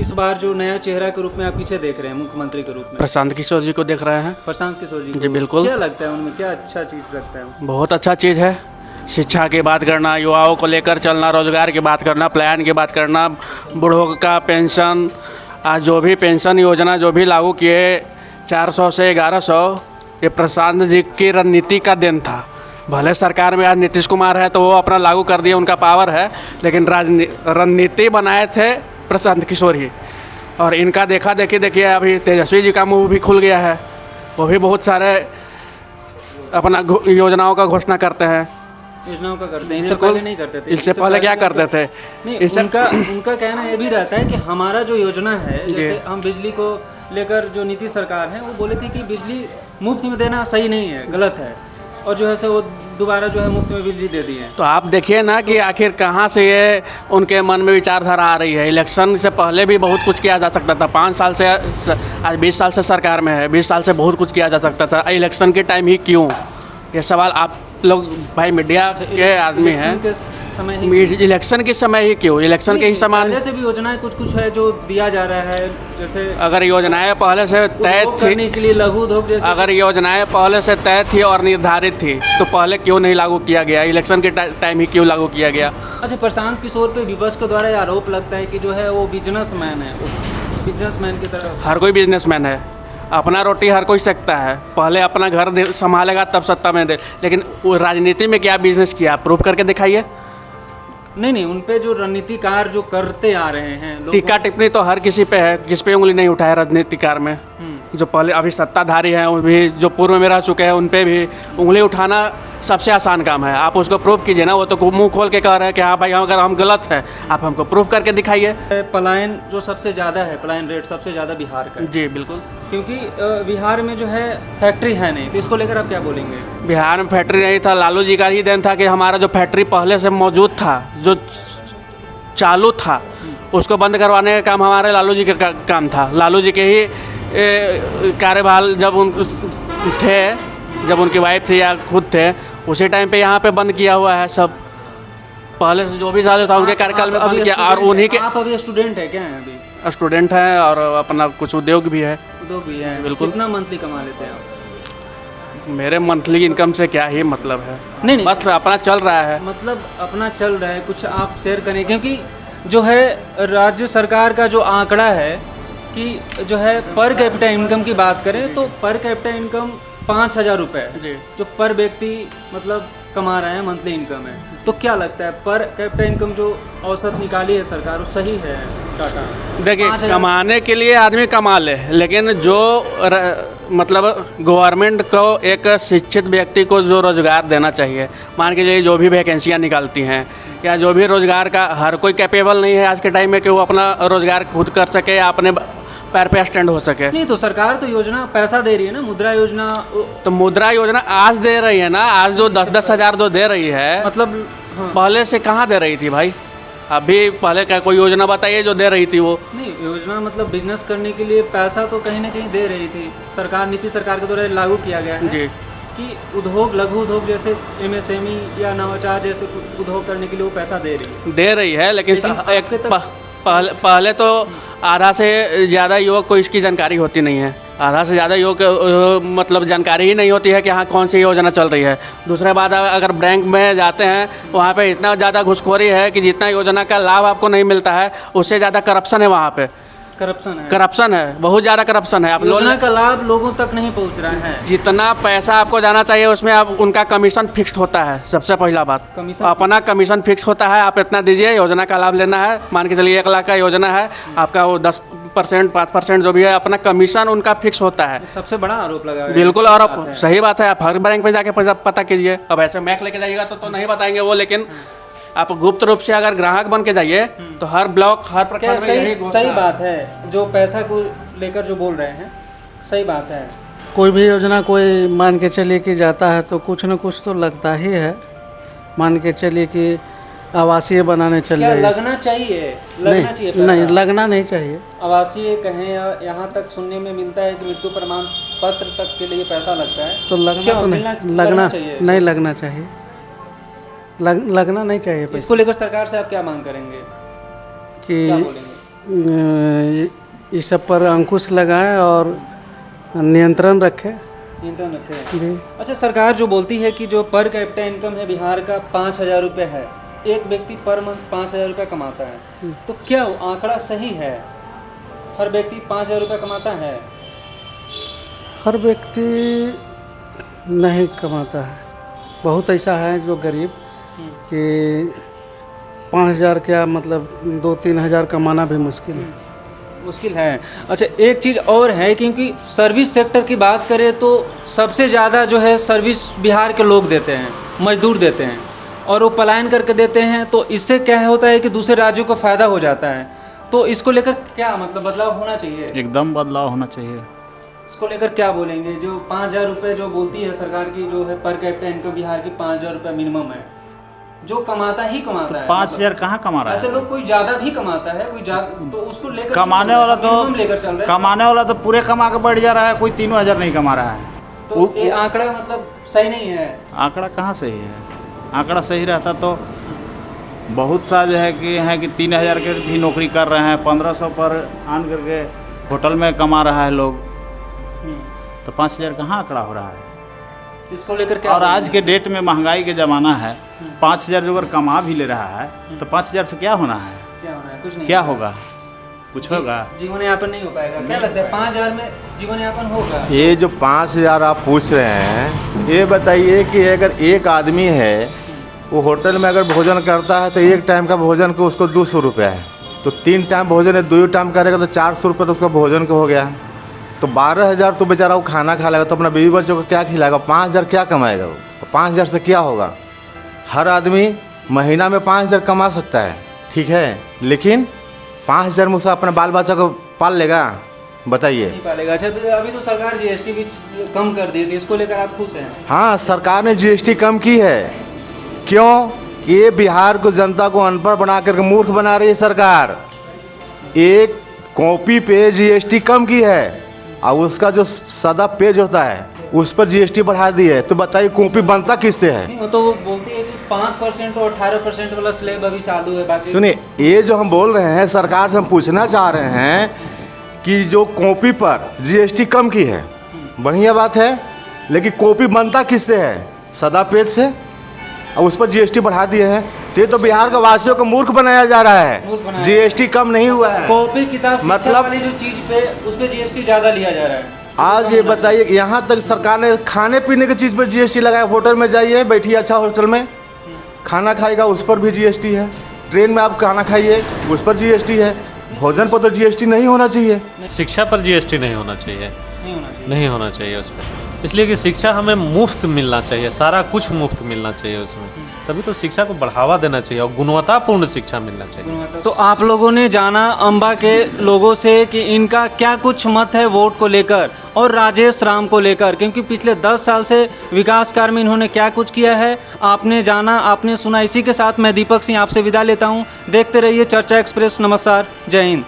इस बार जो नया चेहरा के रूप में आप पीछे देख रहे हैं मुख्यमंत्री के रूप में? प्रशांत किशोर जी को देख रहे हैं। प्रशांत किशोर जी को जी बिल्कुल। क्या लगता है उनमें, क्या अच्छा चीज़ लगता है? बहुत अच्छा चीज़ है। शिक्षा की बात करना, युवाओं को लेकर चलना, रोजगार की बात करना, प्लान की बात करना, बूढ़ों का पेंशन, आज जो भी पेंशन योजना जो भी लागू किए 400 से 1100, ये प्रशांत जी की रणनीति का देन था। भले सरकार में आज नीतीश कुमार है तो वो अपना लागू कर दिए, उनका पावर है, लेकिन रणनीति बनाए थे प्रशांत किशोर ही। और इनका देखिए अभी तेजस्वी जी का मुंह भी खुल गया है, वो भी बहुत सारे अपना योजनाओं का घोषणा करते हैं। योजनाओं का करते हैं, इससे पहले नहीं करते थे। इससे पहले क्या करते थे? नहीं, उनका कहना ये भी रहता है कि हमारा जो योजना है, जैसे हम बिजली को लेकर जो नीतीश सरकार है वो बोले थे कि बिजली मुफ्त में देना सही नहीं है, गलत है, और जो है से वो दोबारा जो है मुफ्त में बिजली दे दी है। तो आप देखिए ना कि आखिर कहाँ से ये उनके मन में विचारधारा आ रही है। इलेक्शन से पहले भी बहुत कुछ किया जा सकता था। 5 साल से आज 20 साल से सरकार में है, 20 साल से बहुत कुछ किया जा सकता था। इलेक्शन के टाइम ही क्यों? ये सवाल आप लोग भाई मीडिया के आदमी हैं, इलेक्शन के समय ही क्यों? इलेक्शन के ही समय पहले से भी योजनाएं कुछ है जो दिया जा रहा है, जैसे अगर योजनाएं पहले से तय थी करने के लिए लघु उद्योग जैसे, अगर योजनाएं पहले से तय थी और निर्धारित थी तो पहले क्यों नहीं लागू किया गया? इलेक्शन के टाइम ही क्यों लागू किया गया? अच्छा, प्रशांत किशोर पे विपक्ष के द्वारा आरोप लगता है कि जो है वो बिजनेसमैन है, बिजनेसमैन की तरह। हर कोई बिजनेसमैन है, अपना रोटी हर कोई सकता है। पहले अपना घर संभालेगा तब सत्ता में दे, लेकिन राजनीति में क्या बिजनेस किया? प्रूव करके दिखाइए। नहीं, उन पे जो रणनीतिकार जो करते आ रहे हैं, टीका टिप्पणी तो हर किसी पे है, किस पे उंगली नहीं उठाए राजनीतिकार में। जो पहले अभी सत्ताधारी हैं, वो भी जो पूर्व में रह चुके हैं, उन पे भी उंगली उठाना सबसे आसान काम है। आप उसको प्रूव कीजिए ना। वो तो मुंह खोल के कह रहे हैं कि हाँ भाई अगर हम गलत हैं, आप हमको प्रूव करके दिखाइए। पलायन जो सबसे ज़्यादा है, पलायन रेट सबसे ज़्यादा बिहार का। जी बिल्कुल, क्योंकि बिहार में जो है फैक्ट्री है नहीं, तो इसको लेकर आप क्या बोलेंगे? बिहार में फैक्ट्री नहीं था, लालू जी का ही देन था कि हमारा जो फैक्ट्री पहले से मौजूद था, जो चालू था, उसको बंद करवाने का काम हमारे लालू जी का काम था। लालू जी के ही कार्यभार जब थे, जब उनकी वाइफ थी या खुद थे, उसी टाइम पे यहाँ पे बंद किया हुआ है सब। पहले से जो भी चालू था उनके कार्यकाल में बंद किया। और उन्हीं के आप अभी स्टूडेंट है क्या? हैं अभी स्टूडेंट हैं और अपना कुछ उद्योग भी है। उद्योग भी है, बिल्कुल। कितना मंथली कमा लेते हैं आप? मेरे मंथली इनकम से क्या ही मतलब है? नहीं, बस अपना चल रहा है। मतलब अपना चल रहा है, कुछ आप शेयर करें, क्योंकि जो है राज्य सरकार का जो आंकड़ा है कि जो है पर कैपिटा इनकम की बात करें तो पर कैपिटा इनकम 5000 रुपये जो पर व्यक्ति मतलब कमा रहे हैं, मंथली इनकम है। तो क्या लगता है पर कैपिटा इनकम जो औसत निकाली है सरकार, वो सही है? टाटा देखिए, कमाने के लिए आदमी कमा ले, लेकिन जो मतलब गवर्नमेंट को एक शिक्षित व्यक्ति को जो रोज़गार देना चाहिए, मान के चलिए जो भी वैकेंसियाँ निकालती हैं या जो भी रोज़गार का, हर कोई कैपेबल नहीं है आज के टाइम में कि वो अपना रोज़गार खुद कर सके या अपने पैर पे स्टैंड हो सके। नहीं, तो सरकार तो योजना पैसा दे रही है ना, मुद्रा योजना। तो मुद्रा योजना आज दे रही है ना, आज जो 10-10 हज़ार जो दे रही है, मतलब पहले से कहाँ दे रही थी भाई? अभी पहले क्या कोई योजना बताइए जो दे रही थी वो? नहीं, योजना मतलब बिजनेस करने के लिए पैसा तो कहीं ना कहीं दे रही थी सरकार। नीति सरकार के द्वारा लागू किया गया है जी कि उद्योग, लघु उद्योग जैसे MSME या नवाचार जैसे उद्योग करने के लिए वो पैसा दे रही है, लेकिन एक पहले तो आधा से ज़्यादा युवक को इसकी जानकारी होती नहीं है। आधा से ज़्यादा युवक मतलब जानकारी ही नहीं होती है कि हाँ कौन सी योजना चल रही है। दूसरी बात, अगर बैंक में जाते हैं वहाँ पे इतना ज़्यादा घुसखोरी है कि जितना योजना का लाभ आपको नहीं मिलता है, उससे ज़्यादा करप्शन है वहाँ पे। करप्शन है, बहुत ज़्यादा करप्शन है। आप योजना का लाभ लोगों तक नहीं पहुँच रहा है। जितना पैसा आपको जाना चाहिए उसमें आप उनका कमीशन फिक्स्ड होता है। सबसे पहला बात, अपना कमीशन फिक्स होता है। आप इतना दीजिए, योजना का लाभ लेना है। मान के चलिए 1 लाख का योजना है, आपका वो 10% 5% जो भी है अपना कमीशन उनका फिक्स होता है। सबसे बड़ा आरोप लगा है। बिल्कुल, और सही बात है। आप हर बैंक पे जाके पता कीजिए। अब ऐसे मैक लेके जाइएगा तो नहीं बताएंगे वो, लेकिन आप गुप्त रूप से अगर ग्राहक बन के जाइए तो हर ब्लॉक, हर प्रकार में सही बात है। जो पैसा को लेकर जो बोल रहे हैं, सही बात है। कोई भी योजना कोई मान के चलिए कि जाता है तो कुछ न कुछ तो लगता ही है। मान के चलिए कि आवासीय बनाने चल रही है, लगना चाहिए, नहीं लगना नहीं चाहिए। आवासीय कहें या यहाँ तक सुनने में मिलता है कि मृत्यु प्रमाण पत्र तक के लिए पैसा लगता है, तो लगना तो नहीं, लगना चाहिए, लगना नहीं चाहिए। इसको लेकर सरकार से आप क्या मांग करेंगे? कि क्या बोलेंगे? इस सब पर अंकुश लगाएं और नियंत्रण रखें। नियंत्रण रखते हैं। जी। अच्छा, सरकार जो बोलती है कि जो पर कैपिटा इनकम है बिहार का 5,000 रुपये है, एक व्यक्ति पर मंथ 5,000 रुपये कमाता है, तो क्या वो आंकड़ा सही है? हर व्यक्ति 5,000 रुपये कमाता है? हर व्यक्ति नहीं कमाता है, बहुत ऐसा है जो गरीब कि 5,000 क्या मतलब 2-3 हज़ार कमाना भी मुश्किल है। मुश्किल है। अच्छा, एक चीज़ और है, क्योंकि सर्विस सेक्टर की बात करें तो सबसे ज़्यादा जो है सर्विस बिहार के लोग देते हैं, मजदूर देते हैं, और वो पलायन करके देते हैं। तो इससे क्या होता है कि दूसरे राज्यों को फ़ायदा हो जाता है। तो इसको लेकर क्या मतलब बदलाव होना चाहिए? एकदम बदलाव होना चाहिए। इसको लेकर क्या बोलेंगे? जो 5,000 रुपये जो बोलती है सरकार की, जो है पर कैपिटा इनकम बिहार की 5,000 रुपये मिनिमम है, जो कमाता ही कमाता है। 5,000 कहाँ कमा रहा ऐसे है? लोग कोई ज़्यादा भी कमाता है, कोई तो उसको लेकर कमाने वाला तो minimum लेकर चल रहा है। कमाने वाला तो पूरे कमा के बैठ जा रहा है, कोई 3,000 नहीं कमा रहा है। तो ये आंकड़ा मतलब सही नहीं है। आंकड़ा कहाँ सही है? आंकड़ा सही रहता तो बहुत सा जो है कि 3,000 के भी नौकरी कर रहे हैं, 1,500 पर आन करके होटल में कमा रहा है लोग, तो 5,000 कहाँ आंकड़ा हो रहा है? इसको लेकर क्या और आज के डेट में महंगाई के ज़माना है, 5,000 जो अगर कमा भी ले रहा है तो 5,000 से क्या होना है? क्या होना है? कुछ नहीं क्या होगा? कुछ होगा? जीवन यापन नहीं हो पाएगा। क्या लगता है 5,000 में जीवन यापन होगा? ये जो 5,000 आप पूछ रहे हैं, ये बताइए कि अगर एक आदमी है वो होटल में अगर भोजन करता है तो एक टाइम का भोजन को उसको 200 रुपये है, तो 3 टाइम भोजन है, 2 टाइम करेगा तो 400 रुपये तो उसका भोजन का हो गया। तो 12,000 तो बेचारा वो खाना खा लेगा, तो अपना बीवी बच्चों को क्या खिलाएगा? 5,000 क्या कमाएगा वो? 5,000 से क्या होगा? हर आदमी महीना में 5,000 कमा सकता है, ठीक है, लेकिन 5,000 में उसे अपने बाल बच्चा को पाल लेगा? बताइए। नहीं पालेगा। अच्छा, तो अभी तो सरकार जीएसटी भी कम कर दी थी, इसको लेकर आप खुश हैं? हाँ, सरकार ने जीएसटी कम की है। क्यों? कि ये बिहार को जनता को अनपढ़ बना करके मूर्ख बना रही है सरकार। एक कॉपी पे जीएसटी कम की है और उसका जो सादा पेज होता है उस पर जीएसटी बढ़ा दी है। तो बताइए कॉपी बनता किससे है? नहीं, वो तो वो बोलती है कि 5% और 18% वाला स्लैब अभी चालू है, बाकी सुनिए, ये जो हम बोल रहे हैं, सरकार से हम पूछना चाह रहे हैं कि जो कॉपी पर जीएसटी कम की है, बढ़िया बात है, लेकिन कॉपी बनता किससे है? सादा पेज से, और उस पर जीएसटी बढ़ा दिए हैं। तो बिहार के वासियों को मूर्ख बनाया जा रहा है। जीएसटी कम नहीं हुआ है। कॉपी किताब शिक्षा मतलब वाली जो चीज पे उस पे जीएसटी ज्यादा लिया जा रहा है। आज ये बताइए, यहाँ तक सरकार ने खाने पीने की चीज़ पर जीएसटी लगाया। होटल में जाइए, बैठिए अच्छा होटल में, खाना खाएगा उस पर भी जीएसटी है। ट्रेन में आप खाना खाइए उस पर जीएसटी है। भोजन पर तो जीएसटी नहीं होना चाहिए। शिक्षा पर जीएसटी नहीं होना चाहिए, नहीं होना चाहिए उस पर, इसलिए कि शिक्षा हमें मुफ्त मिलना चाहिए, सारा कुछ मुफ्त मिलना चाहिए उसमें, तभी तो शिक्षा को बढ़ावा देना चाहिए और गुणवत्तापूर्ण शिक्षा मिलना चाहिए। तो आप लोगों ने जाना अंबा के लोगों से कि इनका क्या कुछ मत है वोट को लेकर और राजेश राम को लेकर, क्योंकि पिछले 10 साल से विकास कार्य में इन्होंने क्या कुछ किया है आपने जाना, आपने सुना। इसी के साथ मैं दीपक सिंह आपसे विदा लेता हूँ। देखते रहिए चर्चा एक्सप्रेस। नमस्कार, जय हिंद।